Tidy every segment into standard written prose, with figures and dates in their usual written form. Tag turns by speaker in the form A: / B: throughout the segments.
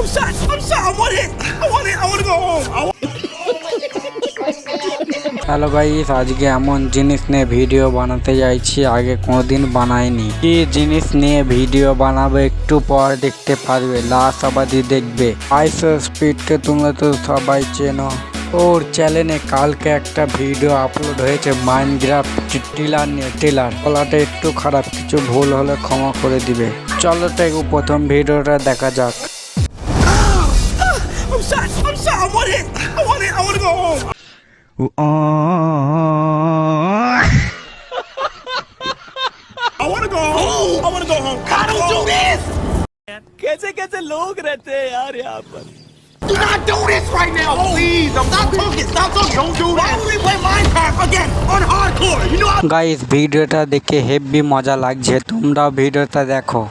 A: I'm shot. I'm shot. I want it. I want it. I want to go home.
B: Hello guys, আজকে এমন জিনিস নিয়ে video বানাতে যাচ্ছি আগে কোনোদিন বানাইনি। কি জিনিস নিয়ে ভিডিও বানাবো একটু পর দেখতে পারবে, লাস্ট অবধি দেখবে। আইসো স্পিডকে তোমরা তো সবাই চেনো, ওর চ্যানেলে কালকে একটা ভিডিও আপলোড হয়েছে মাইনক্রাফট টিলার নিয়ে। টিলার গলাটা একটু খারাপ, কিছু ভুল হলে ক্ষমা করে দিবে। চলো তো প্রথম ভিডিওটা দেখা যাক।
A: I'm shot. I'm shot. I want it. I want it. I want to go home. I want to go home. I want to go home. I don't do this. कैसे लोग रहते हैं यार यहाँ पर? Do not do this right now, please. Stop talking. Stop talking. Don't do that. Why would we play Minecraft again on hardcore? You know.
B: Guys ভিডিওটা দেখে heavy মজা লাগছে, তোমরাও ভিডিওটা দেখো।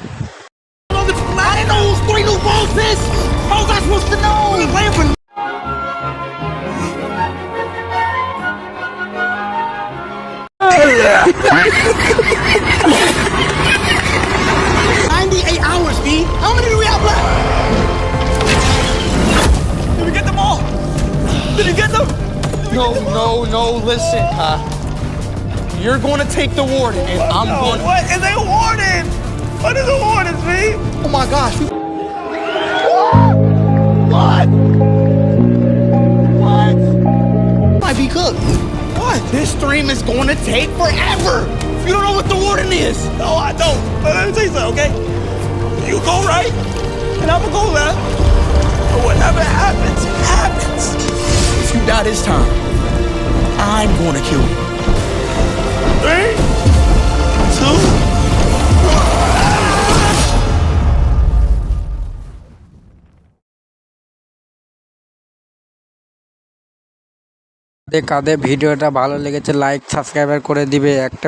A: I didn't know who's 3 new balls is. How was I supposed to know? We're playing for 98 hours, B. How many do we have left? Did we get them all? Did you get them?
C: No, listen, you're going to take the warden, and I'm going to...
A: What is a warden? What is a warden, B?
C: Oh my gosh.
A: What? What?
C: Might be cooked.
A: What?
C: This stream is going to take forever. You don't know what the warden is.
A: No, I don't. But let me tell you something, okay? You go right, and I'm gonna go left. But whatever happens, happens.
C: If you die this time, I'm going to kill you.
A: 3, 2.
B: কাদের ভিডিওটা ভালো লেগেছে like subscribe করে দিবে একটা।